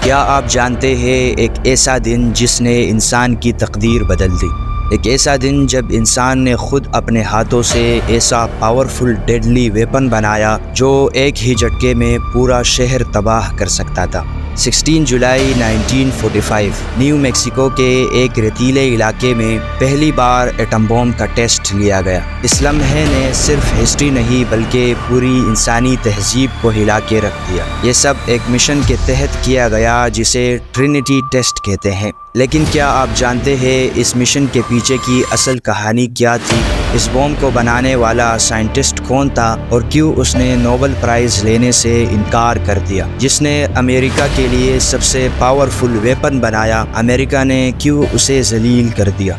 کیا آپ جانتے ہیں ایک ایسا دن جس نے انسان کی تقدیر بدل دی؟ ایک ایسا دن جب انسان نے خود اپنے ہاتھوں سے ایسا پاورفل ڈیڈلی ویپن بنایا جو ایک ہی جھٹکے میں پورا شہر تباہ کر سکتا تھا۔ 16 جولائی 1945 نیو میکسیکو کے ایک ریتیلے علاقے میں پہلی بار ایٹم بم کا ٹیسٹ لیا گیا۔ اس لمحے نے صرف ہسٹری نہیں بلکہ پوری انسانی تہذیب کو ہلا کے رکھ دیا۔ یہ سب ایک مشن کے تحت کیا گیا جسے ٹرینٹی ٹیسٹ کہتے ہیں۔ لیکن کیا آپ جانتے ہیں اس مشن کے پیچھے کی اصل کہانی کیا تھی؟ اس بم کو بنانے والا سائنٹسٹ کون تھا اور کیوں اس نے نوبل پرائز لینے سے انکار کر دیا؟ جس نے امریکہ کے لیے سب سے پاورفل ویپن بنایا، امریکہ نے کیوں اسے ذلیل کر دیا؟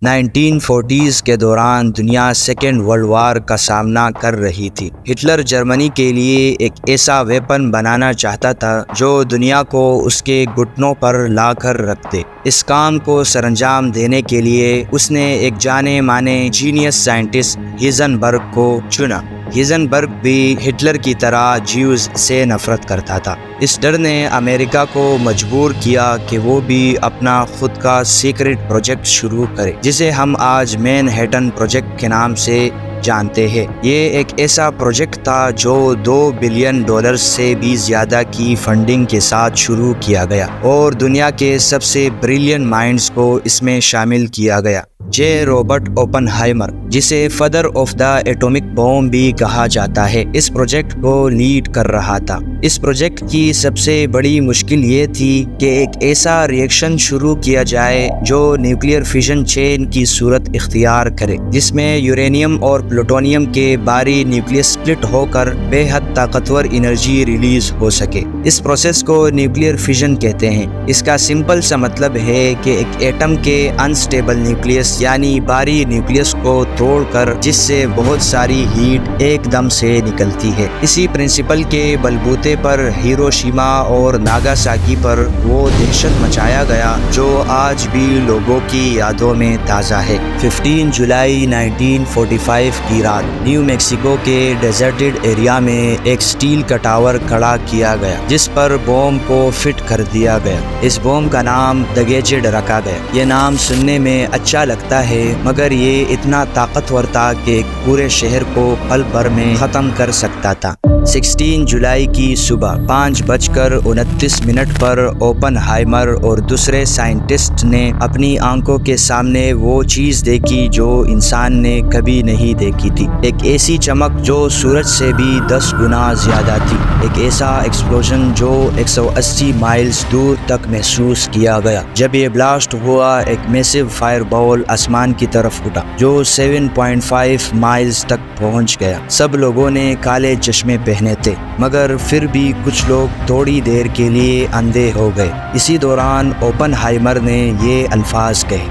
نائنٹین 1940s کے دوران دنیا سیکنڈ ورلڈ وار کا سامنا کر رہی تھی۔ ہٹلر جرمنی کے لیے ایک ایسا ویپن بنانا چاہتا تھا جو دنیا کو اس کے گھٹنوں پر لا کر رکھ دے۔ اس کام کو سر انجام دینے کے لیے اس نے ایک جانے مانے جینیس سائنٹسٹ ہائزنبرگ کو چنا۔ ہائزنبرگ بھی ہٹلر کی طرح جیوز سے نفرت کرتا تھا۔ اس ڈر نے امریکہ کو مجبور کیا کہ وہ بھی اپنا خود کا سیکرٹ پروجیکٹ شروع کرے جسے ہم آج مین ہیٹن پروجیکٹ کے نام سے جانتے ہیں۔ یہ ایک ایسا پروجیکٹ تھا جو $2 بلین سے بھی زیادہ کی فنڈنگ کے ساتھ شروع کیا گیا اور دنیا کے سب سے بریلین مائنڈز کو اس میں شامل کیا گیا۔ جے رابرٹ اوپن ہائمر، جسے فادر آف دا ایٹمک بم بھی کہا جاتا ہے، اس پروجیکٹ کو لیڈ کر رہا تھا۔ اس پروجیکٹ کی سب سے بڑی مشکل یہ تھی کہ ایک ایسا ریئیکشن شروع کیا جائے جو نیوکلیئر فیشن چین کی صورت اختیار کرے، جس میں یورینیم اور پلوٹونیم کے باری نیوکلیس سپلٹ ہو کر بے حد طاقتور انرجی ریلیز ہو سکے۔ اس پروسیس کو نیوکلیئر فیشن کہتے ہیں۔ اس کا سمپل سا مطلب ہے کہ ایک ایٹم کے انسٹیبل نیوکلیس یعنی باری نیوکلیس کو توڑ کر جس سے بہت ساری ہیٹ ایک دم سے نکلتی ہے۔ اسی پرنسپل کے بلبوتے پر ہیروشیما اور ناگاساکی پر وہ دہشت مچایا گیا جو آج بھی لوگوں کی یادوں میں تازہ ہے۔ 15 جولائی 1945 کی رات نیو میکسیکو کے ڈیزرٹڈ ایریا میں ایک سٹیل کا ٹاور کھڑا کیا گیا جس پر بوم کو فٹ کر دیا گیا۔ اس بوم کا نام دی گیجڈ رکھا گیا۔ یہ نام سننے میں اچھا لگتا ہے مگر یہ اتنا طاقتور تھا کہ ایک پورے شہر کو پل بھر میں ختم کر سکتا تھا۔ 16 جولائی کی صبح 5:29 پر اوپن ہائمر اور دوسرے سائنٹسٹ نے اپنی آنکھوں کے سامنے وہ چیز دیکھی جو انسان نے کبھی نہیں دیکھی تھی۔ ایک ایسی چمک جو سورج سے بھی 10 گنا زیادہ تھی۔ ایک ایسا ایکسپلوژن جو 180 مائلز دور تک محسوس کیا گیا۔ جب یہ بلاسٹ ہوا ایک میسو فائر بال آسمان کی طرف اٹھا جو 7.5 مائلز تک پہنچ گیا۔ سب لوگوں نے کالے چشمے پہنے تھے مگر پھر بھی کچھ لوگ تھوڑی دیر کے لیے اندھے ہو گئے۔ اسی دوران اوپن ہائمر نے یہ الفاظ کہے: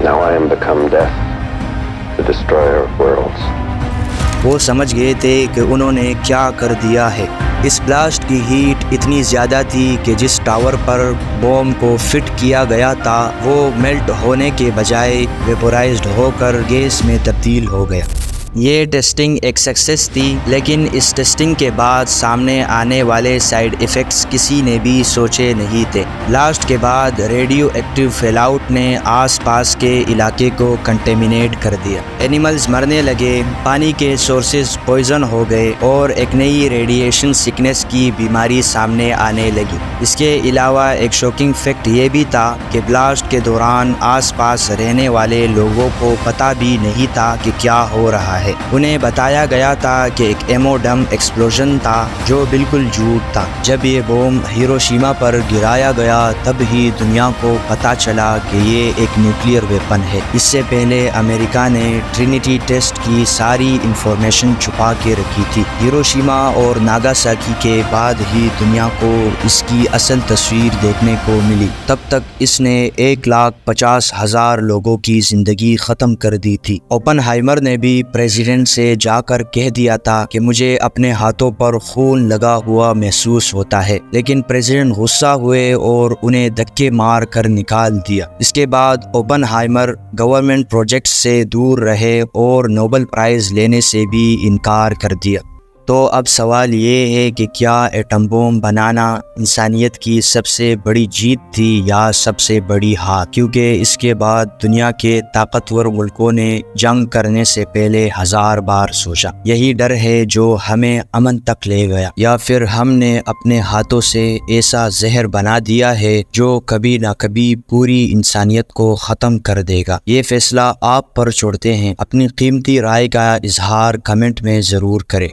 Now I am become death, the destroyer of worlds. وہ سمجھ گئے تھے کہ انہوں نے کیا کر دیا ہے۔ اس بلاسٹ کی ہیٹ اتنی زیادہ تھی کہ جس ٹاور پر بوم کو فٹ کیا گیا تھا وہ میلٹ ہونے کے بجائے ویپورائزڈ ہو کر گیس میں تبدیل ہو گیا۔ یہ ٹیسٹنگ ایک سکسیس تھی لیکن اس ٹیسٹنگ کے بعد سامنے آنے والے سائیڈ ایفیکٹس کسی نے بھی سوچے نہیں تھے۔ بلاسٹ کے بعد ریڈیو ایکٹیو فیل آؤٹ نے آس پاس کے علاقے کو کنٹیمینیٹ کر دیا۔ اینیملز مرنے لگے، پانی کے سورسز پوائزن ہو گئے اور ایک نئی ریڈیشن سکنس کی بیماری سامنے آنے لگی۔ اس کے علاوہ ایک شوکنگ فیکٹ یہ بھی تھا کہ بلاسٹ کے دوران آس پاس رہنے والے لوگوں کو پتہ بھی نہیں تھا کہ کیا ہو رہا ہے۔ انہیں بتایا گیا تھا کہ ایک ایموڈم ایکسپلوژن تھا جو بالکل جھوٹ تھا۔ جب یہ بوم ہیروشیما پر گرایا گیا تب ہی دنیا کو پتہ چلا کہ یہ ایک نیوکلیئر ویپن ہے۔ اس سے پہلے امریکہ نے ٹرینٹی ٹیسٹ کی ساری انفارمیشن چھپا کے رکھی تھی۔ ہیروشیما اور ناگاساکی کے بعد ہی دنیا کو اس کی اصل تصویر دیکھنے کو ملی۔ تب تک اس نے 1,50,000 لوگوں کی زندگی ختم کر دی تھی۔ اوپن ہائمر نے بھی پریزیڈنٹ سے جا کر کہہ دیا تھا کہ مجھے اپنے ہاتھوں پر خون لگا ہوا محسوس ہوتا ہے، لیکن پریزیڈنٹ غصہ ہوئے اور انہیں دھکے مار کر نکال دیا۔ اس کے بعد اوپن ہائمر گورنمنٹ پروجیکٹ سے دور رہے اور نوبل پرائز لینے سے بھی انکار کر دیا۔ تو اب سوال یہ ہے کہ کیا ایٹم بم بنانا انسانیت کی سب سے بڑی جیت تھی یا سب سے بڑی ہار؟ کیونکہ اس کے بعد دنیا کے طاقتور ملکوں نے جنگ کرنے سے پہلے 1000 بار سوچا۔ یہی ڈر ہے جو ہمیں امن تک لے گیا، یا پھر ہم نے اپنے ہاتھوں سے ایسا زہر بنا دیا ہے جو کبھی نہ کبھی پوری انسانیت کو ختم کر دے گا۔ یہ فیصلہ آپ پر چھوڑتے ہیں۔ اپنی قیمتی رائے کا اظہار کمنٹ میں ضرور کریں۔